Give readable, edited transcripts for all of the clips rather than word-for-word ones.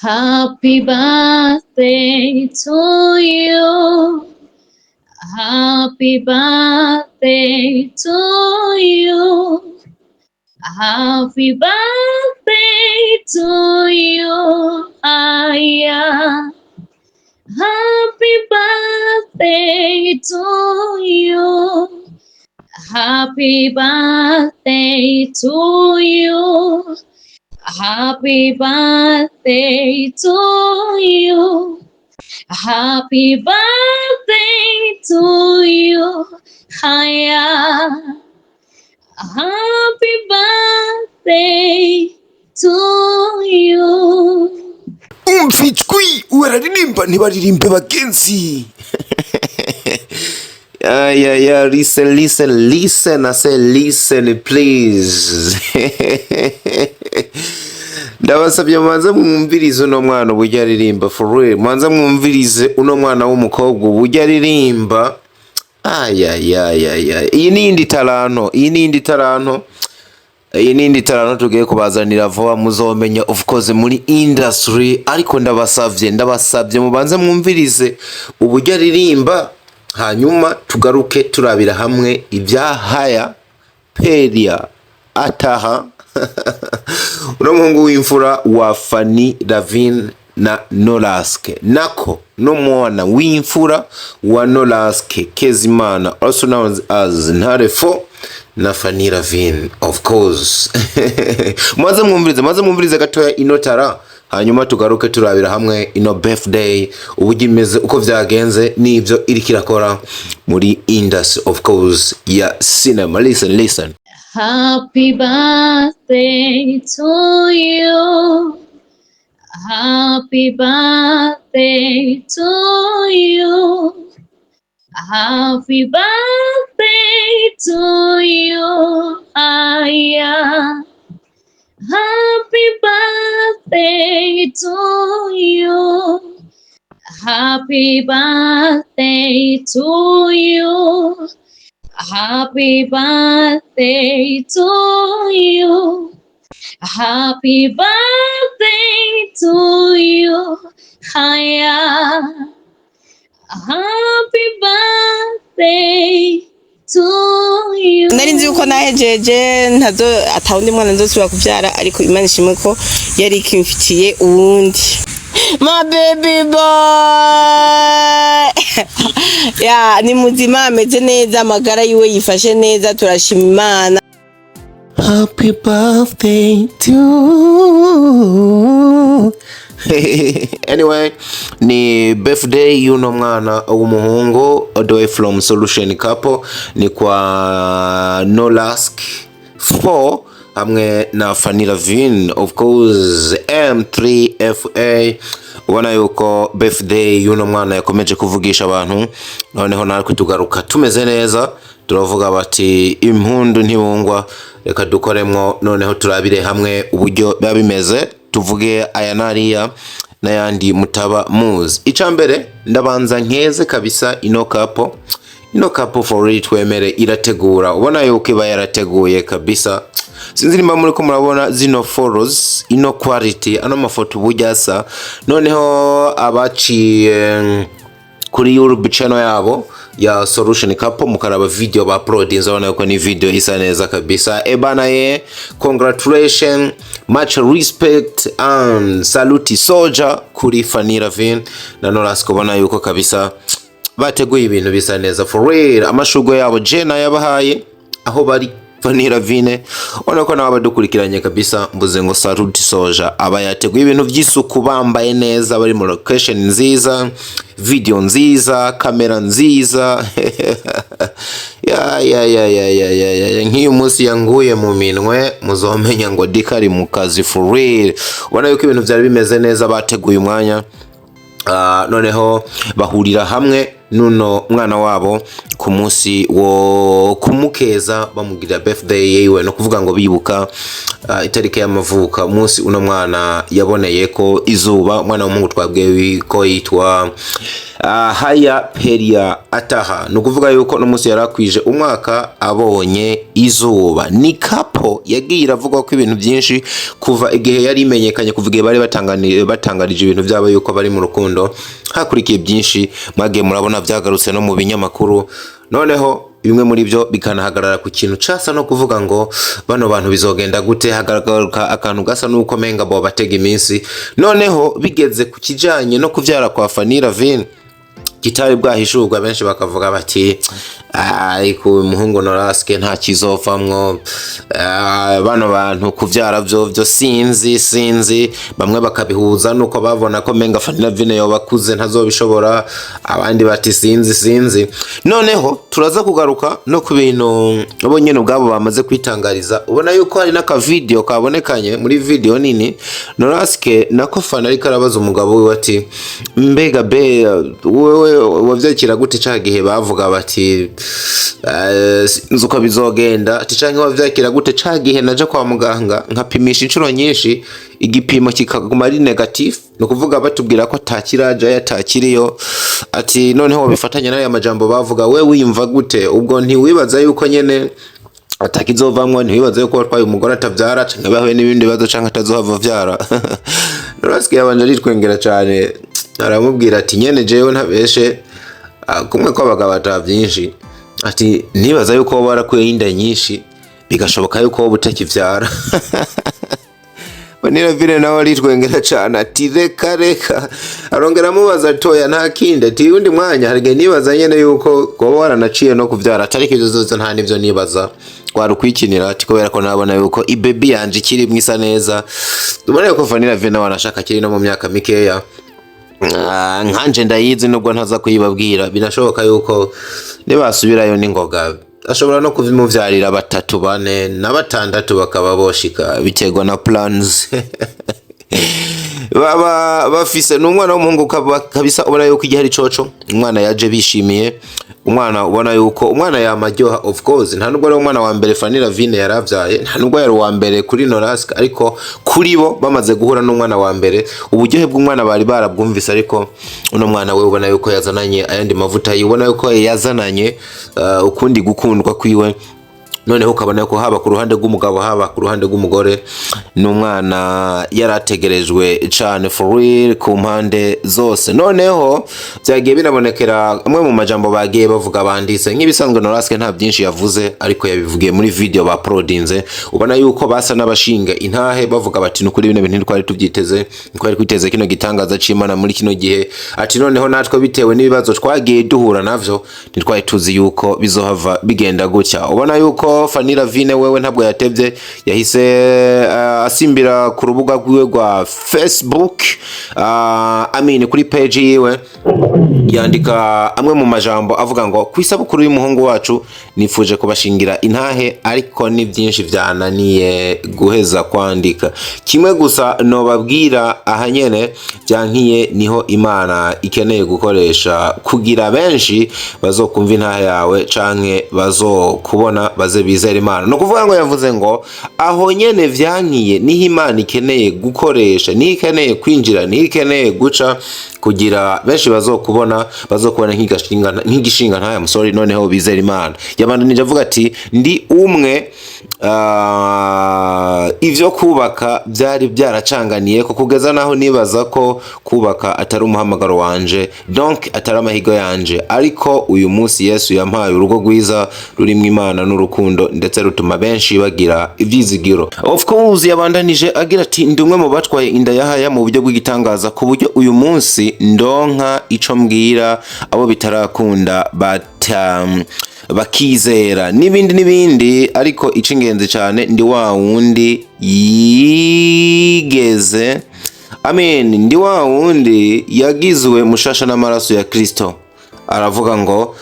Happy birthday to you. Happy birthday to you. Happy birthday to you, Haya. Happy birthday to you. Happy birthday to you. Happy birthday to you. Happy birthday to you, Haya. Happy birthday to you. Umfitwi uraririmba ntibaririmbe bagenzi. Yeah, listen, I say listen please. Ndabasabye mwanza mwumvirize uno mwana uburyo aririmba for real. Mwanza mwumvirize uno mwana w'umukobwa uburyo aririmba. Iyi ni indi tarano tugiye kubazanira vuba muzomenya of course muri industry, ariko ndabasabye mubanze mwumvirize uburyo aririmba, hanyuma tugaruke turabira hamwe ibya Haya Peria ataha uno muhungu w'imfura wa FANNY LAVINE na Nolaske, nako n'umwana w'imfura wa Nolaske Kezimana, also known as Ntarefo na FANNY LAVINE of course. Mwaze mwumvirize gatoya inotara, hanyuma tugaruke turabira hamwe ino birthday uburyo imeze, uko vyagenze n'ivyo iriko irakora muri industry of course ya cinema. Listen. Happy birthday to you. Happy birthday to you. Happy birthday to you, Haya. Happy birthday to you. Happy birthday to you. Happy birthday to you. Happy birthday to you, Haya. Happy birthday to you. Nari nzi uko nahejeje ntazo atawundi mwana nzosubira kuvyara, ariko Imana ishimwe ko yari kimfitiye uwundi. My baby boy. Ya ni muzima, ameze neza, amagara yiwe yifashe neza, turashima Imana. Happy birthday to anyway, ni birthday y'uno mwana w'umuhungu all the way from Solution Couple, ni kwa Nolaske 4 hamwe na FANNY LAVINE of course M3FA. ubona yuko birthday y'uno mwana yakomeje kuvugisha abantu, noneho natwe tugaruka tumeze neza, turavuga bati impundu ntibungwa, reka dukoremwo noneho turabire hamwe uburyo biba bimeze, tuvuge aya nariya n'ayandi mutaba muzi. Icambere ndabanza nkeze kabisa ino couple for real twemere irategura, ubona yuko iba yarateguye kabisa. Sinzi nimba muri ko murabona zino photos, ino quality, ano mafoto bujyasa, noneho abaci kuri YouTube channel yabo ya Solution Couple mukaraba video ba uploadinze, ubona yuko ni video isa neza kabisa. Ebana ye, congratulations, much respect and salute soldier kuri FANNY LAVINE na Nolaske, ubona yuko kabisa bateguye ibintu bisa neza for real. Amashugo yabo je nayabahaye aho bari FANNY LAVINE, ubona ko nabo badukurikiranye kabisa, mbuze ngo salute soldier, aba yateguye ibintu by'isuku, bambaye neza, bari mu location nziza, video nziza, kamera nziza. Nk'iyo munsi yanguye mu minwe muzomenya ngo dikari mu kazi for real. Ubona yuko ibintu byari bimeze neza, bateguye umwanya noneho bahurira hamwe nuno mwana wabo ku munsi wo kumukeza bamugira birthday yiwe, no kuvuga ngo bibuka itariki y'amavuka, umunsi uno mwana yaboneye ko izuba. Umwana w'umuhungu twabwiye ko yitwa Haya Peria ataha, no kuvuga yuko no munsi yarakwije umwaka abonye izuba. Ni kapo yagiye iravuga ko ibintu byinshi kuva igihe yari imenyekanye, kuva igihe bari batangarije ibintu byabo yuko bari mu rukundo. Hakurikiye byinshi mwagiye murabona byagarutse no mu binyamakuru, noneho bimwe muri byo bikanahagarara ku kintu casa no kuvuga ngo bano bantu bizogenda gute. Hagaragaruka akantu gasa nuko menga bo batega iminsi, noneho bigeze ku kijanye no kuvyara kwa Fanny Lavine kitari bwahishurwa. Benshi bakavuga bati ariko umuhungu Noraske nta kizovamwo, bano bantu kuvyara byo sinzi. Bamwe bakabihuza nuko babona ko menga Fanny Lavine yo bakuze ntazobishobora, abandi bati sinzi. Noneho turaza kugaruka no ku bintu abo nyene ubwabo bamaze kwitangariza. Ubona yuko hari n'aka video kabonekanye muri video nini Noraske nako Fanny ariko arabaza umugabo we ati mbega be wewe wavyakira gute cagihe bavuga bati nzuko bizogenda, ati canke wavyakira gute cagihe naja kwa muganga nkapimisha inshuro nyinshi igipimo kikaguma ari negative, no kuvuga batubwira ko atakiraja yatakiriyo. Ati noneho bifatanya n'aya majambo bavuga, we wiyumva gute ubwo? Ntiwibaza yuko nyene atakizovamwo? Ntiwibaza yuko watwaye umugore atavyara canke bahuye n'ibindi bibazo canke atazohava vyara? Noraske yabanje aritwengera cane, aramubwira ati nyene jewe ntabeshe kumwe kwabaga bata byinshi. Ati nibaza yuko barakuye inda nyinshi bigashoboka yuko butakivyara. Fanny Lavine nawe aritwengera cane ati reka arongera amubaza toya nta kindi, ati undi mwanya harige nibaza nyene yuko kuba waranaciye no kuvyara atariko ivyo zose nta nivyo nibaza, kwari kwikinira. Ati kubera ko nabona yuko ibaby yanje ikiri mwisa neza. Tubona yuko Fanny Lavine wanashaka kiri no mu myaka mikeya nkanje ndayizi, nubwo ntaza kuyibabwira. Birashoboka yuko nibasubirayo n'ingoga ashobora no kuvimuvyarira 3 4 na 6 bakaba boshika, biterwa na plans baba bafise. N'umwana w'umuhungu kabisa, ubona yuko igihe ari coco, umwana yaje bishimiye. Umwana ubona yuko umwana yamaryoha, of course nta nubwo ari umwana wa mbere Fanny Lavine yaravyaye, nta nubwo yari uwa mbere kuri Noraske, ariko kuri bo bamaze guhura n'umwana wa mbere uburyohe bw'umwana bari barabwumvise. Ariko uno mwana we ubona yuko yazananye ayandi mavuta, ubona yuko yazananye ukundi gukundwa kwiwe. Noneho ukabona yuko haba ku ruhande rw'umugabo haba ku ruhande rw'umugore n'umwana yarategerejwe cyane for real ku mpande zose. Noneho byagiye binabonekera amwe mu majambo bagiye bavuga banditse. Nk'ibisanzwe Noraske nta byinshi yavuze, ariko yabivugiye muri video baprodinze. Ubona yuko basa n'abashinga intahe bavuga bati nukuri bine bintu twari tubyiteze, twari kwiteze kino gitangaza c'Imana muri kino gihe. Ati noneho natwe bitewe n'ibibazo twagiye duhura navyo ntitwari tuzi yuko bizohava bigenda gutya. Ubona yuko Fanny Lavine wewe ntabwo yatevye, yahise asimbira ku rubuga rwiwe rwa Facebook, kuri page yiwe yandika amwe mu majambo avuga ngo kwisabukuru y'umuhungu wacu nifuje kubashingira intahe, ariko ni byinshi byananiye guheza kwandika. Kimwe gusa no babwira ahanyene byankiye niho Imana ikeneye gukoresha kugira benshi bazokumva intahe yawe canke bazokubona baze bizera Imana. No kuvuga ngo yavuze ngo aho nyene vyankiye niho Imana ikeneye gukoresha, niho ikeneye kwinjira, niho ikeneye guca kugira benshi bazokubona nk'igishinga ntaye noneho bizera Imana. Yabandanije avuga ati ndi umwe ivyo kubaka byari byaracanganiye ko kugeza naho nibaza ko kubaka atari umuhamagaro wanje, donc atari amahigo yanje, ariko uyu munsi Yesu yampaye urugo rwiza rurimo Imana n'urukundo, ndetse rutuma benshi bagira ivyizigiro. Of course yabandanije agira ati ndi umwe mu batwaye inda ya Haya mu buryo bw'igitangaza, ku buryo uyu munsi ndonka ico mbwira abo bitarakunda bakizera n'ibindi. Ariko icingenzi cyane ndi wa wundi ndi wa wundi yagizwe mushasha n'amaraso ya Kristo. aravuga ngo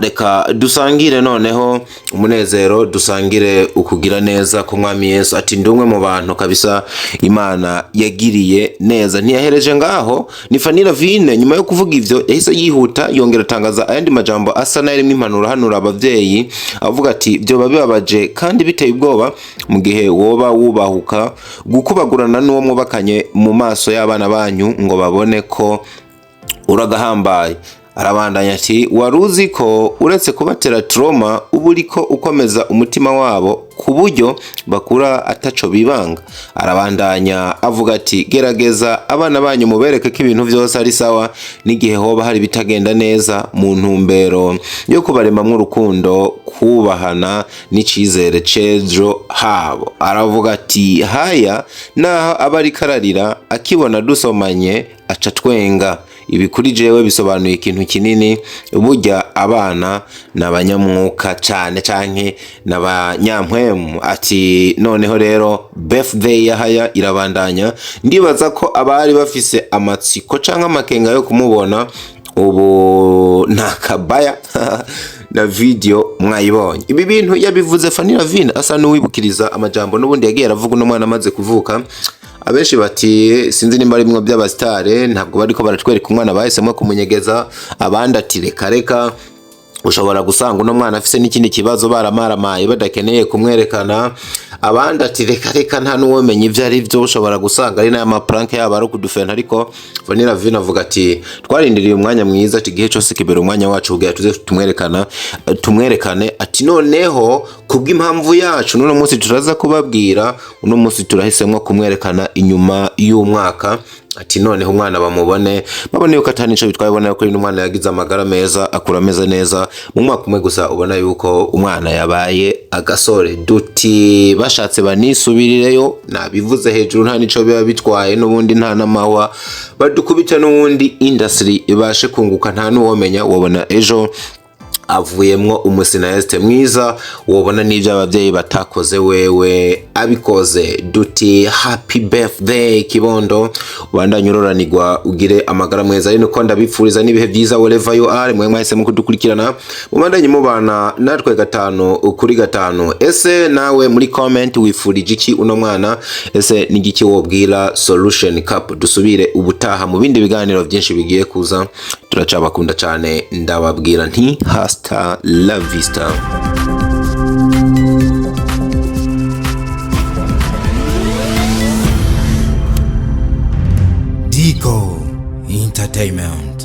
reka dusangire noneho umunezero, dusangire ukugira neza ku mwami Yesu. Ati ndi umwe mu bantu kabisa Imana yagiriye neza. Ntiyahereje ngaho, ni Fanny Lavine nyuma yo kuvuga ivyo yahise yihuta yongera atangaza ayandi majambo asa n'arimwe impanuro hanura abavyeyi, avuga ati byo bibabaje kandi biteye ubwoba mu gihe woba wubahuka gukubagurana n'uwo mwubakanye mu maso y'abana banyu ngo babone ko uragahambaye. Arabandanya ati waruzi ko uretse kubatera trauma uba uriko ukomeza umutima wabo ku buryo bakura ataco bibanga. Arabandanya avuga ati gerageza abana banyu mubereke ko ibintu byose ari sawa n'igihe hoba hari bitagenda neza mu ntumbero yo kubaremamwo urukundo, kubahana n'icizere c'ejo habo. Aravuga ati Haya naho abari kararira akibona dusomanye aca twenga. Ibi kuri jewe bisobanuye ikintu kinini, burya abana n'abanyamwuka cyane canke n'abanyampwemu. Ati noneho rero birthday ya Haya irabandanya, ndibaza ko abari bafise amatsiko canke amakenga yo kumubona ubu ntakabaya na video mwayibonye. Ibi bintu yabivuze Fanny Lavine asa n'uwibukiriza amajambo n'ubundi yagiye aravuga uno mwana amaze kuvuka. Abenshi bati sinzi nimba rimwe by'abastare ntabwo bariko baratwereka umwana bahisemo kumunyegeza, abandi ati reka ushobora gusanga uno mwana afise n'ikindi kibazo baramaramaye badakeneye kumwerekana, abandi ati reka nta n'uwomenya ivyo ari byo, ushobora gusanga ari n'aya mapranke yaba ari kudufena. Ariko Fanny Lavine avuga ati twarindiriye umwanya mwiza, ati gihe cyose kibera umwanya wacu kugira tuze tumwerekane. Ati noneho kubw'impamvu yacu n'uno munsi turaza kubabwira, uno munsi turahisemwo kumwerekana inyuma y'umwaka. Ati noneho umwana babone yuko atari nico bitwaye, ubona yuko umwana yagize amagara meza, akura ameze neza. Mu mwaka umwe gusa ubona yuko umwana yabaye agasore. Duti bashatse banisubirireyo, nabivuze hejuru nta nico biba bitwaye, n'ubundi nta namahwa badukubita, n'ubundi industry ibashe kunguka, nta n'uwomenya. Wabona ejo avuyemwo umusinayeste mwiza, wobona n'ibyo abavyeyi batakoze wewe abikoze. Duti happy birthday kibondo, ubandanye uroranirwa ugire amagara meza. Rino ko ndabipfuriza n'ibihe byiza wherever you are, mwe mwahise mukudukurikirana, mubandanye mubana natwe 5 kuri 5. Ese nawe muri comment wifurije iki uno mwana? Ese n'igiki wobwira Solution Cup? Dusubire ubutaha mu bindi biganiro byinshi bigiye kuza, turacabakunda cyane, ndababwira nti hasta la vista. Diko Entertainment.